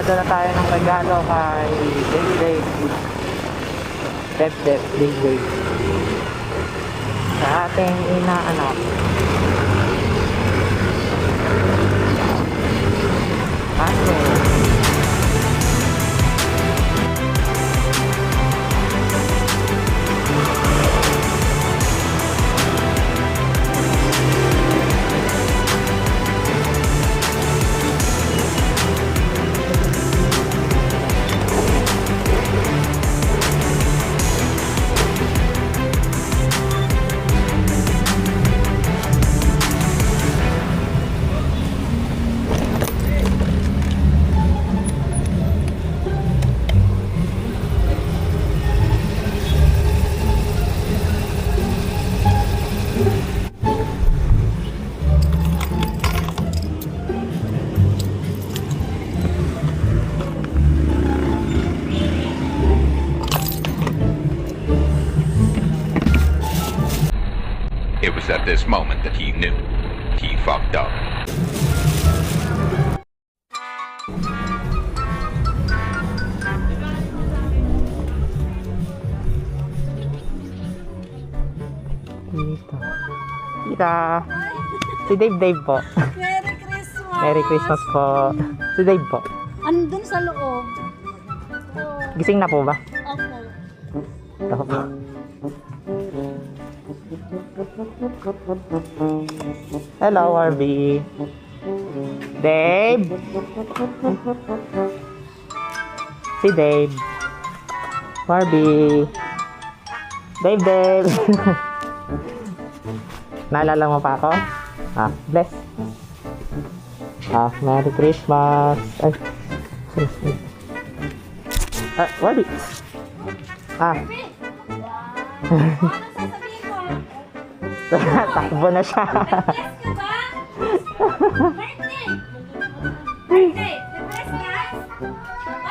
Magdadala tayo ng regalo kay Dave sa ating inaanak. It was at this moment that he knew he fucked up. Tita. Si Dave po. Merry Christmas! Merry Christmas po. Si Dave po. Andun sa loob. Gising na po ba? Opo. Opo. Hello, Harvey. Dave. Si Dave. Harvey. Dave. Naalala mo pa ako? Bless. Merry Christmas. Ay. Harvey. Ano sasabihin mo? Takbo na siya. Yes ka ba? Birthday! Birthday! Nag-bless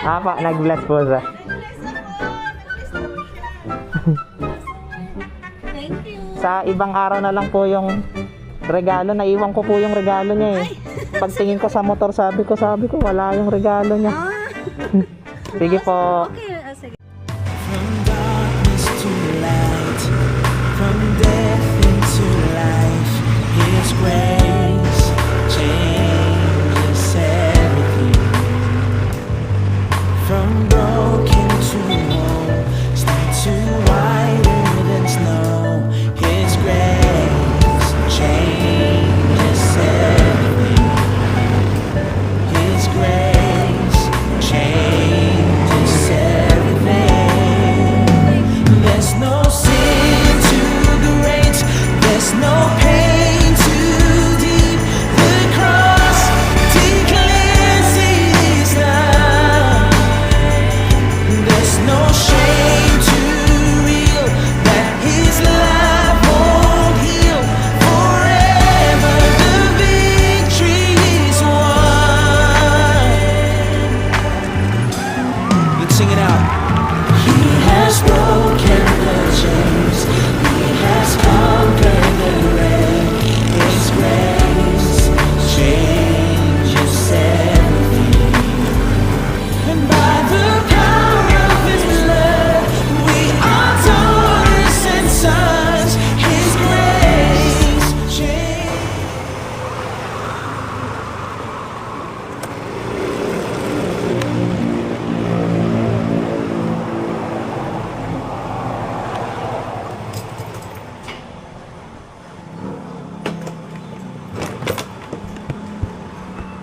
ka? Pa, nag-bless po siya. Thank you. Sa ibang araw na lang po yung regalo. Naiwan ko po yung regalo niya eh. Pagtingin ko sa motor, sabi ko wala yung regalo niya. Sige po. Okay, sige. From darkness to light, from death into life, His grace changes everything. From broken to whole, straight to whiter than snow, His grace changes everything. His grace changes everything. There's no sin too great, there's no pain too deep. The cross declares it is love. There's no shame too real that His love won't heal. Forever the victory is won. Let's sing it out. He has broken the chains, He has conquered the grave. His grace changes everything. And by the power of His blood, we are daughters and sons. His grace changes.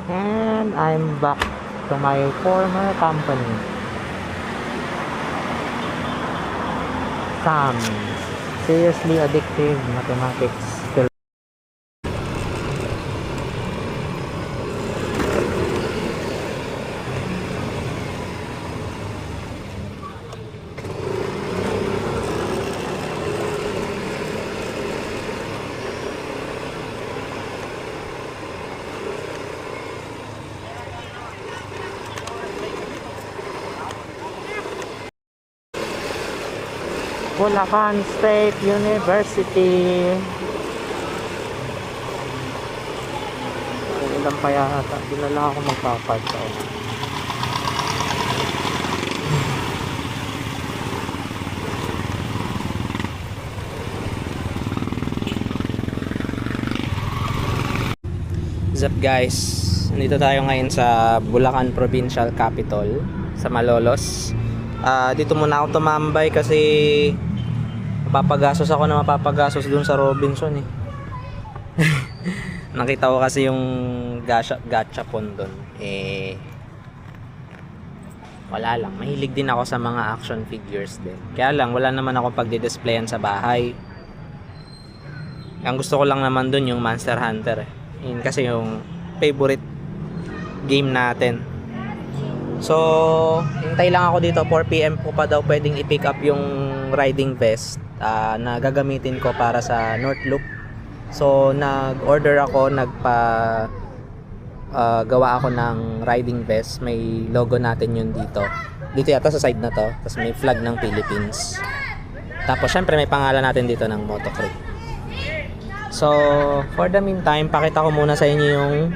And I'm back to my former company. Sam. Seriously addictive mathematics. Bulacan State University. Ilan pa yata? Di na lang ako magpapadto. What's up guys? Nandito tayo ngayon sa Bulacan Provincial Capital sa Malolos. Dito muna ako tumambay kasi mapapagastos ako na mapapagastos dun sa Robinson eh. Nakita ko kasi yung gachapon dun eh, wala lang, mahilig din ako sa mga action figures din. Kaya lang wala naman ako pagdi-displayan sa bahay. Ang gusto ko lang naman dun yung Monster Hunter eh. Yun kasi yung favorite game natin. So, hintay lang ako dito. 4 PM ko pa daw pwedeng i-pick up yung riding vest na gagamitin ko para sa North Loop. So, nag-order ako, gawa ako ng riding vest. May logo natin yun dito. Dito yata sa side na to. Tapos may flag ng Philippines. Tapos, syempre may pangalan natin dito ng Motocreek. So, for the meantime, pakita ko muna sa inyo yung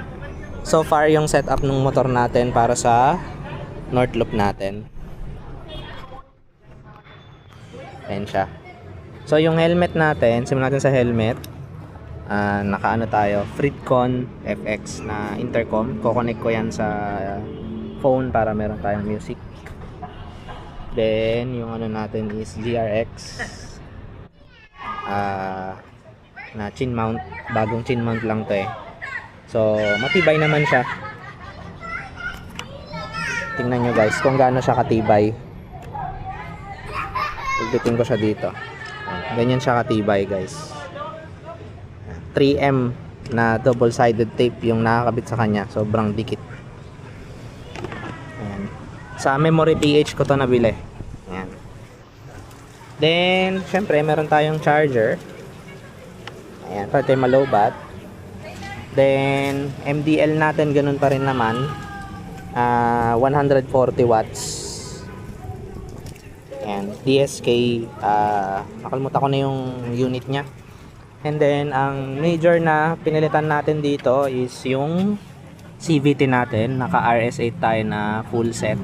so far yung setup ng motor natin para sa North Loop natin. Ayan siya. So, yung helmet natin, simulan natin sa helmet. Nakaano tayo, Freedcon FX na intercom. Kukonek ko yan sa phone para meron tayong music. Then, yung ano natin is GRX. Na chin mount, bagong chin mount lang to eh. So, matibay naman siya. Tingnan nyo guys kung gaano siya katibay. Pagdating ko siya dito. Ganyan siya katibay guys. 3M na double-sided tape yung nakakabit sa kanya. Sobrang dikit. Ayan. Sa memory PH ko to nabili. Ayan. Then, syempre meron tayong charger. Ayan, para tayo malobat. Then, MDL natin ganun pa rin naman. 140 watts. Ayan, DSK. Nakalimutan ko na yung unit nya. And then, ang major na pinilitan natin dito is yung CVT natin. Naka RS8 tayo na full set.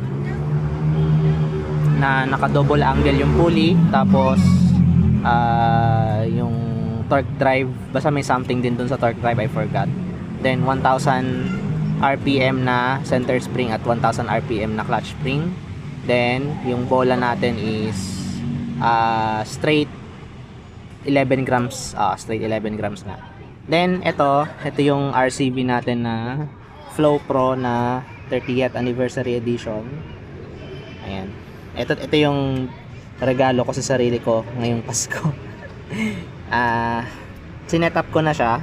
Na naka double angle yung pulley. Tapos, yung torque drive, basta may something din dun sa torque drive, I forgot. Then 1000 RPM na center spring at 1000 RPM na clutch spring. Then yung bola natin is straight 11 grams, straight 11 grams na. Then ito yung RCB natin na Flow Pro na 30th anniversary edition. Ayan. Ito yung regalo ko sa sarili ko ngayong Pasko. Sinet up ko na siya.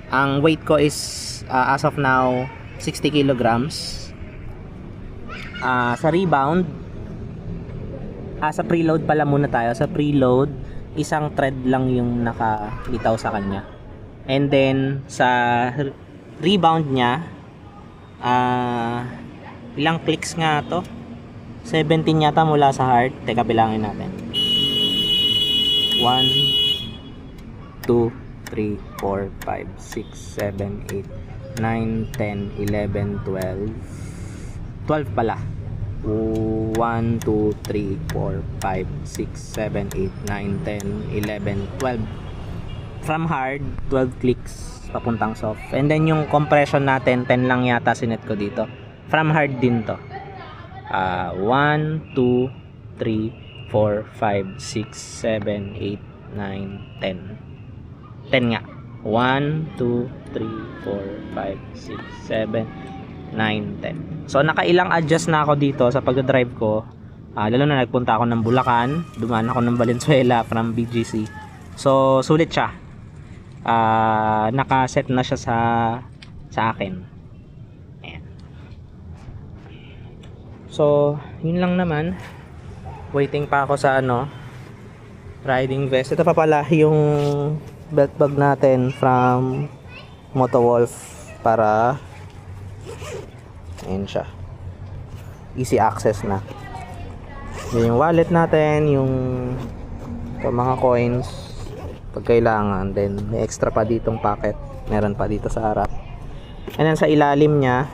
Ang weight ko is as of now 60 kilograms. Sa rebound, sa preload pala muna tayo. Sa preload, isang thread lang yung nakabitaw sa kanya. And then sa rebound niya, ilang clicks nga to? 17 yata mula sa hard. Teka, bilangin natin. 1, 2, 3, 4, 5, 6, 7, 8, 9, 10, 11, 12. 12 pala. 1, 2, 3, 4, 5, 6, 7, 8, 9, 10, 11, 12. From hard, 12 clicks papuntang soft. And then yung compression natin, 10 lang yata sinet ko dito. From hard din to. 1, 2, 3, 4, 5, 6, 7, 8, 9, 10. 10 nga. 1, 2, 3, 4, 5, 6, 7, 9, 10. So, nakailang adjust na ako dito sa pag-drive ko. Lalo na nagpunta ako ng Bulacan. Dumaan ako ng Valenzuela from BGC. So, sulit siya. Nakaset na siya sa akin. Ayan. So, yun lang naman. Waiting pa ako sa riding vest. Ito pa pala yung belt bag natin from Motowolf para ayan siya, easy access na. Yan yung wallet natin, yung mga coins pag kailangan. Then may extra pa ditong pocket, meron pa dito sa harap. And then sa ilalim nya,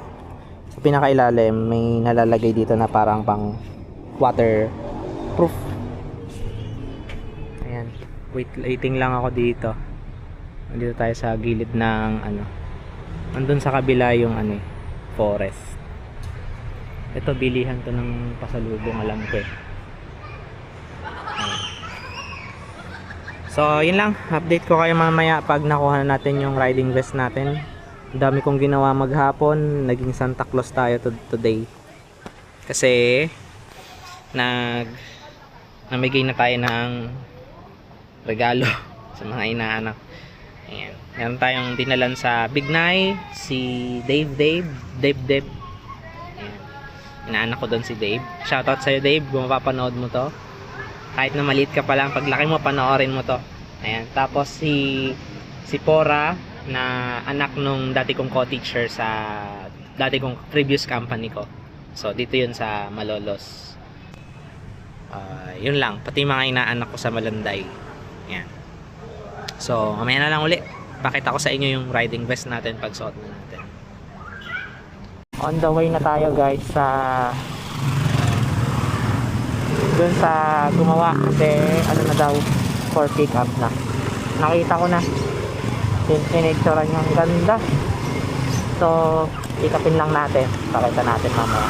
sa pinakailalim, may nalalagay dito na parang pang waterproof. Ayan, waiting lang ako dito. Nandito tayo sa gilid ng Andun sa kabila yung ano, forest. Ito, bilihan to ng pasalubong, alam ko eh. Ayan. So, yun lang. Update ko kayo mamaya pag nakuha na natin yung riding vest natin. Ang dami kong ginawa maghapon. Naging Santa Claus tayo today. Kasi, namigay na tayo ng regalo sa mga inaanak. Ayan. Meron tayong dinalan sa Big Nay, si Dave. Ayan. Inaanak ko doon si Dave. Shoutout sa'yo, Dave, kung mapapanood mo to. Kahit na maliit ka pa lang, paglaki mo, panoorin mo to. Ayan. Tapos si Pora, na anak nung dati kong co-teacher sa dati kong previous company ko. So, dito yun sa Malolos. Yun lang. Pati mga inaanak ko sa Malanday. Ayan. So, mamaya na lang uli. Pakita ko sa inyo yung riding vest natin pag suot na natin. On the way na tayo guys sa dun sa gumawa kasi ano na daw for pick up na. Nakita ko na. Pinicture niya ang ganda. So, ikapin lang natin. Pakita natin mamaya.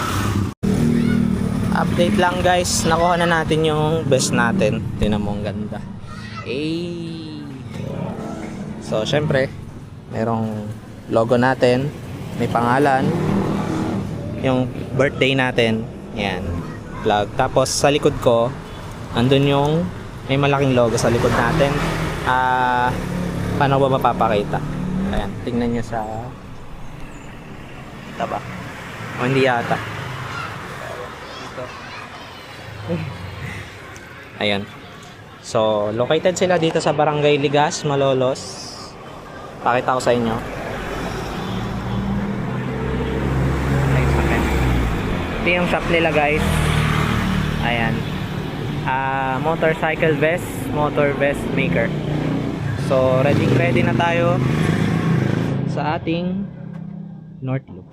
Update lang guys. Nakuha na natin yung vest natin. Tingnan mo ang ganda. So, syempre, merong logo natin, may pangalan, yung birthday natin, yan, flag. Tapos, sa likod ko, andun yung, may malaking logo sa likod natin. Paano ba mapapakita? Ayan, tingnan nyo sa, taba? O, hindi yata. Ito. Ayan. So, located sila dito sa Barangay Ligas, Malolos. Pakita ko sa inyo. Ito yung shop nila guys. Ayan. Motorcycle vest, motor vest maker. So, ready na tayo sa ating North Loop.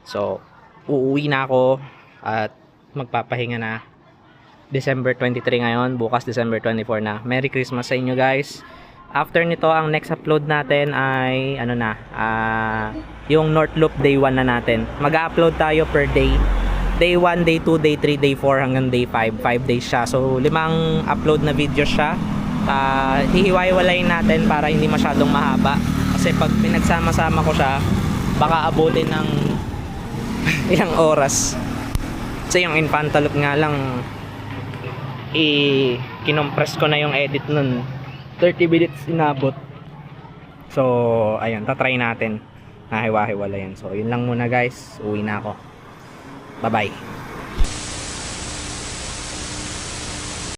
So, uuwi na ako at magpapahinga na. December 23 ngayon, bukas December 24 na. Merry Christmas sa inyo guys. After nito, ang next upload natin ay ano na, yung North Loop day 1 na natin. Mag-upload tayo per day. Day 1, day 2, day 3, day 4 hanggang day 5. 5 days siya. So 5 upload na video siya. Hihiwa-hiwalayin natin para hindi masyadong mahaba. Kasi pag pinagsama-sama ko siya, baka abutin ng ilang oras. Kasi yung Infanta Loop nga lang, kinompress ko na yung edit nun. 30 minutes inabot. So, ayun, tatry natin. Nahiwa-hiwala yan. So, yun lang muna guys. Uwi na ako. Bye-bye.